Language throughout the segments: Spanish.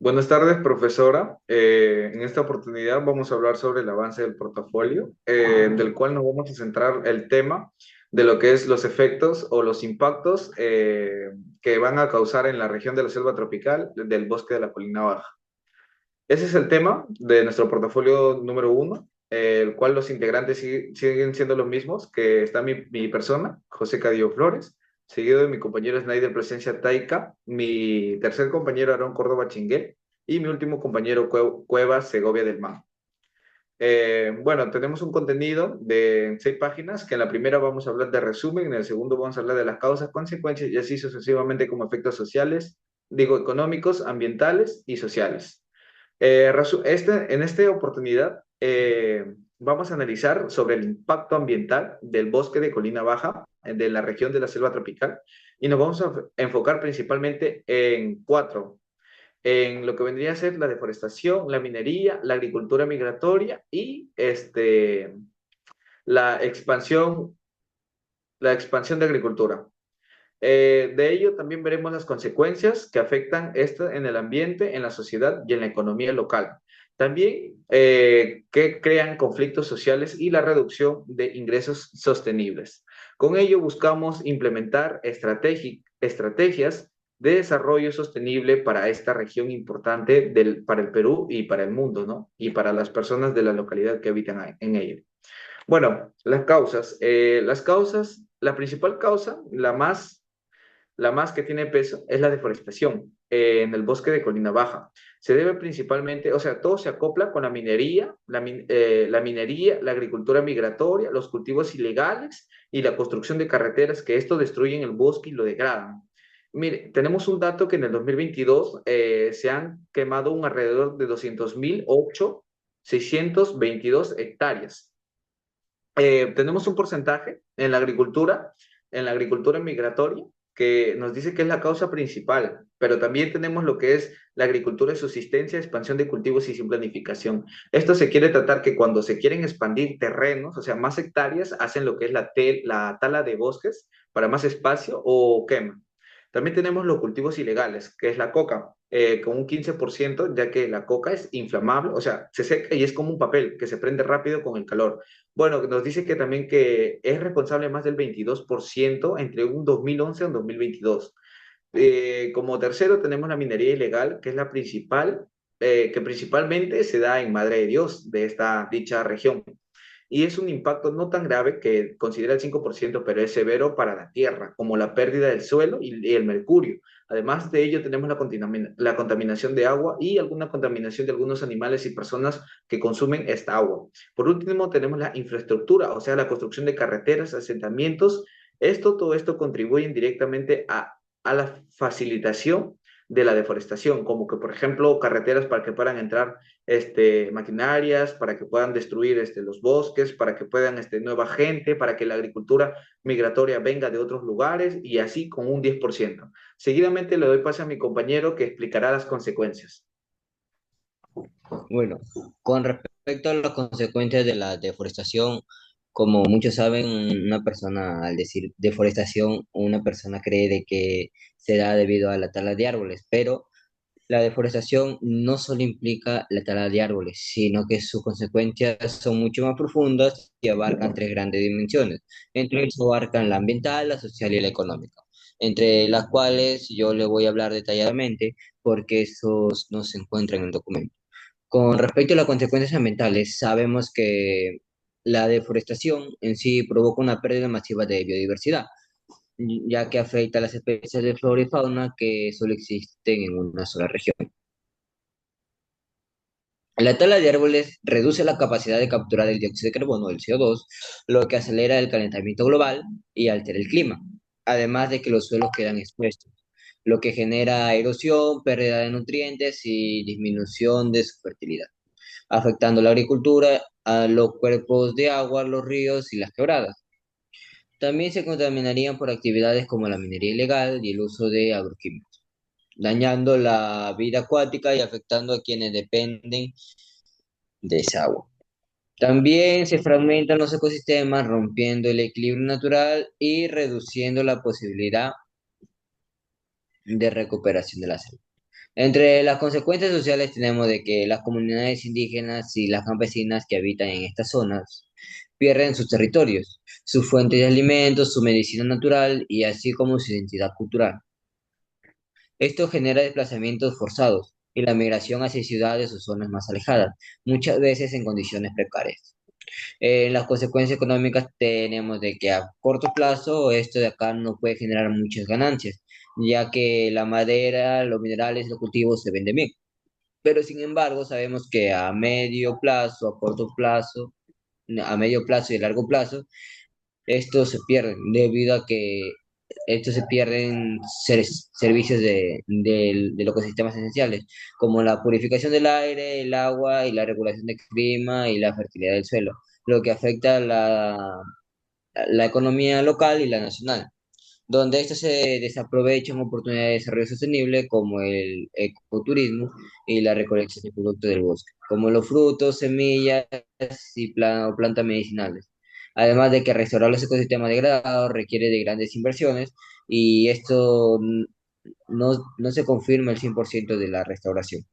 Buenas tardes, profesora. En esta oportunidad vamos a hablar sobre el avance del portafolio, del cual nos vamos a centrar el tema de lo que es los efectos o los impactos que van a causar en la región de la selva tropical del bosque de la Colina Baja. Ese es el tema de nuestro portafolio número uno, el cual los integrantes siguen siendo los mismos, que está mi persona, José Cadillo Flores, seguido de mi compañero Snyder Presencia Taika, mi tercer compañero Aarón Córdoba Chingué y mi último compañero Cueva Segovia del Mar. Bueno, tenemos un contenido de 6 páginas, que en la primera vamos a hablar de resumen, en el segundo vamos a hablar de las causas, consecuencias y así sucesivamente como efectos sociales, digo, económicos, ambientales y sociales. En esta oportunidad vamos a analizar sobre el impacto ambiental del bosque de Colina Baja, de la región de la selva tropical, y nos vamos a enfocar principalmente en cuatro, en lo que vendría a ser la deforestación, la minería, la agricultura migratoria y la expansión, la expansión de agricultura. De ello también veremos las consecuencias que afectan esto en el ambiente, en la sociedad y en la economía local. También que crean conflictos sociales y la reducción de ingresos sostenibles. Con ello buscamos implementar estrategias de desarrollo sostenible para esta región importante para el Perú y para el mundo, ¿no? Y para las personas de la localidad que habitan en ello. Bueno, las causas, la principal causa, la más que tiene peso es la deforestación en el bosque de Colina Baja. Se debe principalmente, o sea, todo se acopla con la minería, la agricultura migratoria, los cultivos ilegales y la construcción de carreteras que esto destruyen el bosque y lo degradan. Mire, tenemos un dato que en el 2022 se han quemado un alrededor de 200.008.622 hectáreas. Tenemos un porcentaje en la agricultura migratoria, que nos dice que es la causa principal, pero también tenemos lo que es la agricultura de subsistencia, expansión de cultivos y sin planificación. Esto se quiere tratar que cuando se quieren expandir terrenos, o sea, más hectáreas, hacen lo que es la tala de bosques para más espacio o quema. También tenemos los cultivos ilegales, que es la coca, con un 15%, ya que la coca es inflamable, o sea, se seca y es como un papel que se prende rápido con el calor. Bueno, nos dice que también que es responsable más del 22% entre un 2011 y un 2022. Como tercero tenemos la minería ilegal, que es la principal, que principalmente se da en Madre de Dios de esta dicha región. Y es un impacto no tan grave, que considera el 5%, pero es severo para la tierra, como la pérdida del suelo y el mercurio. Además de ello, tenemos la contaminación de agua y alguna contaminación de algunos animales y personas que consumen esta agua. Por último, tenemos la infraestructura, o sea, la construcción de carreteras, asentamientos. Todo esto contribuye directamente a la facilitación de la deforestación, como que, por ejemplo, carreteras para que puedan entrar maquinarias, para que puedan destruir los bosques, para que puedan nueva gente, para que la agricultura migratoria venga de otros lugares y así con un 10%. Seguidamente le doy pase a mi compañero que explicará las consecuencias. Bueno, con respecto a las consecuencias de la deforestación, como muchos saben, una persona al decir deforestación, una persona cree de que se da debido a la tala de árboles, pero la deforestación no solo implica la tala de árboles, sino que sus consecuencias son mucho más profundas y abarcan tres grandes dimensiones. Entre ellas abarcan la ambiental, la social y la económica, entre las cuales yo le voy a hablar detalladamente porque esos no se encuentran en el documento. Con respecto a las consecuencias ambientales, sabemos que la deforestación en sí provoca una pérdida masiva de biodiversidad, ya que afecta a las especies de flora y fauna que solo existen en una sola región. La tala de árboles reduce la capacidad de capturar el dióxido de carbono, el CO2, lo que acelera el calentamiento global y altera el clima, además de que los suelos quedan expuestos, lo que genera erosión, pérdida de nutrientes y disminución de su fertilidad, afectando la agricultura, a los cuerpos de agua, los ríos y las quebradas. También se contaminarían por actividades como la minería ilegal y el uso de agroquímicos, dañando la vida acuática y afectando a quienes dependen de esa agua. También se fragmentan los ecosistemas, rompiendo el equilibrio natural y reduciendo la posibilidad de recuperación de la selva. Entre las consecuencias sociales tenemos de que las comunidades indígenas y las campesinas que habitan en estas zonas pierden sus territorios, su fuente de alimentos, su medicina natural y así como su identidad cultural. Esto genera desplazamientos forzados y la migración hacia ciudades o zonas más alejadas, muchas veces en condiciones precarias. Las consecuencias económicas tenemos de que a corto plazo esto de acá no puede generar muchas ganancias, ya que la madera, los minerales, los cultivos se venden bien. Pero sin embargo, sabemos que a medio plazo, a corto plazo, a medio plazo y a largo plazo, estos se pierden debido a que estos se pierden servicios de los ecosistemas esenciales, como la purificación del aire, el agua y la regulación del clima y la fertilidad del suelo, lo que afecta la economía local y la nacional, donde estos se desaprovechan oportunidades de desarrollo sostenible como el ecoturismo y la recolección de productos del bosque, como los frutos, semillas y o plantas medicinales. Además de que restaurar los ecosistemas degradados requiere de grandes inversiones y esto no se confirma el 100% de la restauración.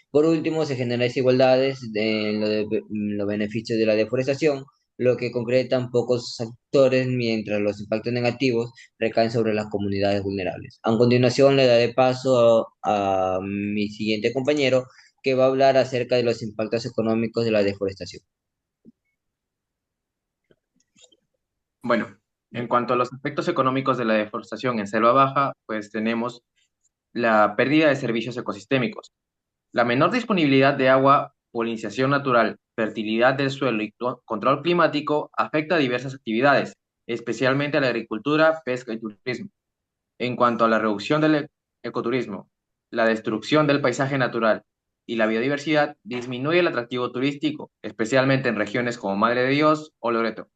Por último, se generan desigualdades en los beneficios de la deforestación, lo que concretan pocos actores, mientras los impactos negativos recaen sobre las comunidades vulnerables. A continuación, le daré paso a mi siguiente compañero, que va a hablar acerca de los impactos económicos de la deforestación. Bueno, en cuanto a los efectos económicos de la deforestación en selva baja, pues tenemos la pérdida de servicios ecosistémicos, la menor disponibilidad de agua, polinización natural, fertilidad del suelo y control climático afecta a diversas actividades, especialmente a la agricultura, pesca y turismo. En cuanto a la reducción del ecoturismo, la destrucción del paisaje natural y la biodiversidad disminuye el atractivo turístico, especialmente en regiones como Madre de Dios o Loreto.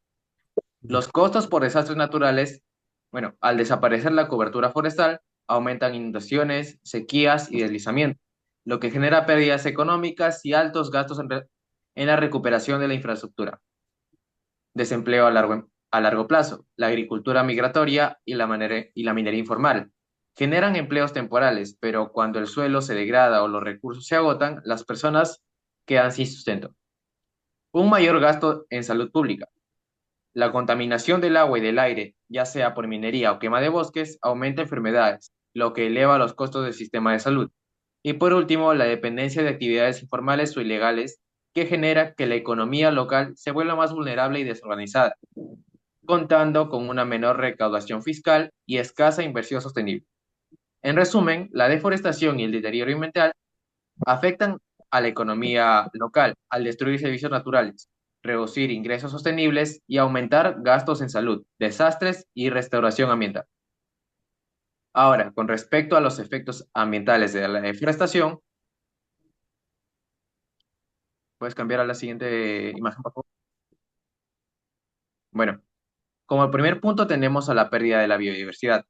Los costos por desastres naturales, bueno, al desaparecer la cobertura forestal, aumentan inundaciones, sequías y deslizamiento, lo que genera pérdidas económicas y altos gastos en la recuperación de la infraestructura. Desempleo a largo plazo, la agricultura migratoria y la minería informal. Generan empleos temporales, pero cuando el suelo se degrada o los recursos se agotan, las personas quedan sin sustento. Un mayor gasto en salud pública. La contaminación del agua y del aire, ya sea por minería o quema de bosques, aumenta enfermedades, lo que eleva los costos del sistema de salud. Y por último, la dependencia de actividades informales o ilegales que genera que la economía local se vuelva más vulnerable y desorganizada, contando con una menor recaudación fiscal y escasa inversión sostenible. En resumen, la deforestación y el deterioro ambiental afectan a la economía local al destruir servicios naturales, reducir ingresos sostenibles y aumentar gastos en salud, desastres y restauración ambiental. Ahora, con respecto a los efectos ambientales de la deforestación, puedes cambiar a la siguiente imagen, por favor. Bueno, como primer punto tenemos a la pérdida de la biodiversidad,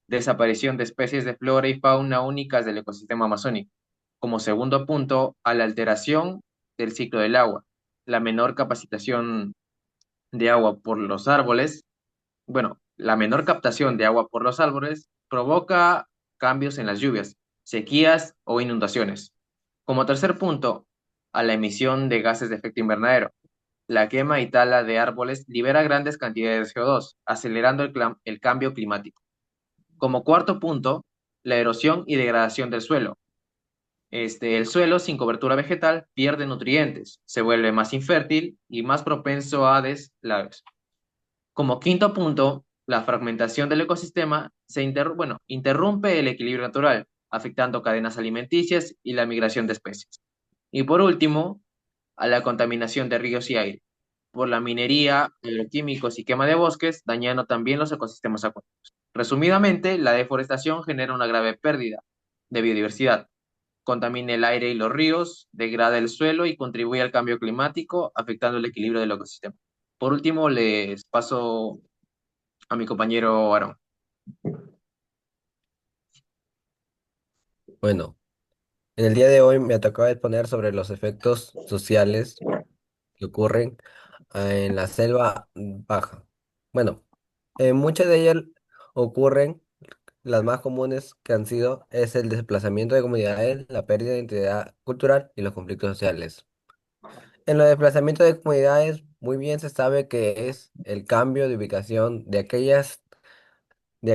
desaparición de especies de flora y fauna únicas del ecosistema amazónico. Como segundo punto, a la alteración del ciclo del agua, la menor capacitación de agua por los árboles, bueno, la menor captación de agua por los árboles provoca cambios en las lluvias, sequías o inundaciones. Como tercer punto, a la emisión de gases de efecto invernadero. La quema y tala de árboles libera grandes cantidades de CO2, acelerando el cambio climático. Como cuarto punto, la erosión y degradación del suelo. El suelo sin cobertura vegetal pierde nutrientes, se vuelve más infértil y más propenso a deslaves. Como quinto punto, la fragmentación del ecosistema interrumpe el equilibrio natural, afectando cadenas alimenticias y la migración de especies. Y por último, a la contaminación de ríos y aire, por la minería, agroquímicos y quema de bosques, dañando también los ecosistemas acuáticos. Resumidamente, la deforestación genera una grave pérdida de biodiversidad, contamina el aire y los ríos, degrada el suelo y contribuye al cambio climático, afectando el equilibrio del ecosistema. Por último, les paso a mi compañero Aaron. Bueno, en el día de hoy me tocaba exponer sobre los efectos sociales que ocurren en la selva baja. Bueno, muchas de ellas ocurren las más comunes que han sido es el desplazamiento de comunidades, la pérdida de identidad cultural y los conflictos sociales. En los desplazamientos de comunidades, muy bien se sabe que es el cambio de ubicación de aquellas, de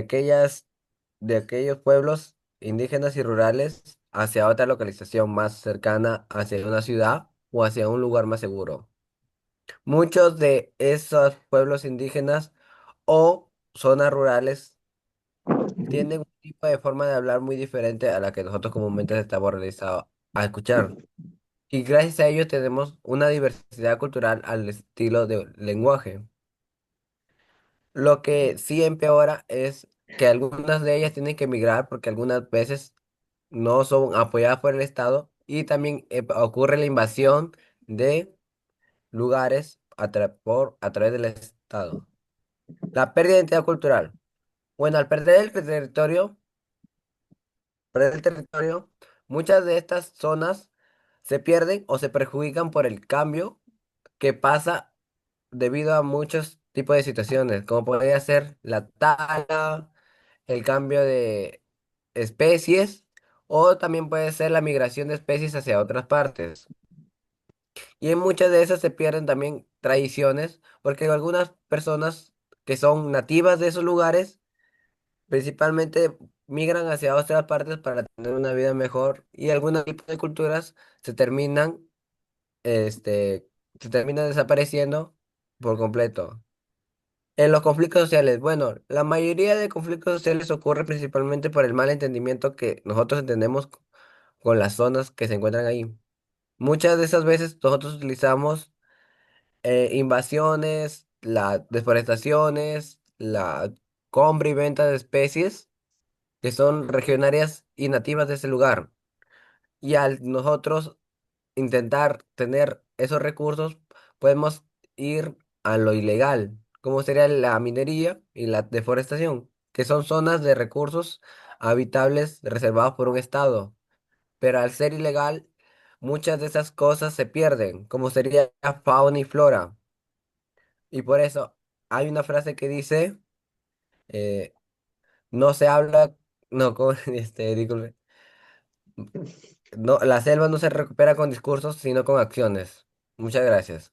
aquellos pueblos indígenas y rurales hacia otra localización más cercana, hacia una ciudad o hacia un lugar más seguro. Muchos de esos pueblos indígenas o zonas rurales tienen un tipo de forma de hablar muy diferente a la que nosotros comúnmente estamos realizados a escuchar. Y gracias a ello tenemos una diversidad cultural al estilo de lenguaje. Lo que sí empeora es que algunas de ellas tienen que emigrar porque algunas veces no son apoyadas por el Estado y también ocurre la invasión de lugares a través del Estado. La pérdida de identidad cultural. Bueno, al perder el territorio, muchas de estas zonas se pierden o se perjudican por el cambio que pasa debido a muchos tipos de situaciones, como podría ser la tala, el cambio de especies o también puede ser la migración de especies hacia otras partes. Y en muchas de esas se pierden también tradiciones, porque algunas personas que son nativas de esos lugares principalmente migran hacia otras partes para tener una vida mejor y algunos tipos de culturas se terminan, se terminan desapareciendo por completo. En los conflictos sociales, bueno, la mayoría de conflictos sociales ocurre principalmente por el mal entendimiento que nosotros entendemos con las zonas que se encuentran ahí. Muchas de esas veces nosotros utilizamos invasiones, las deforestaciones, la compra y venta de especies que son regionarias y nativas de ese lugar. Y al nosotros intentar tener esos recursos, podemos ir a lo ilegal, como sería la minería y la deforestación, que son zonas de recursos habitables reservados por un estado. Pero al ser ilegal, muchas de esas cosas se pierden, como sería fauna y flora. Y por eso hay una frase que dice, eh, no se habla, no, disculpe. No, la selva no se recupera con discursos, sino con acciones. Muchas gracias.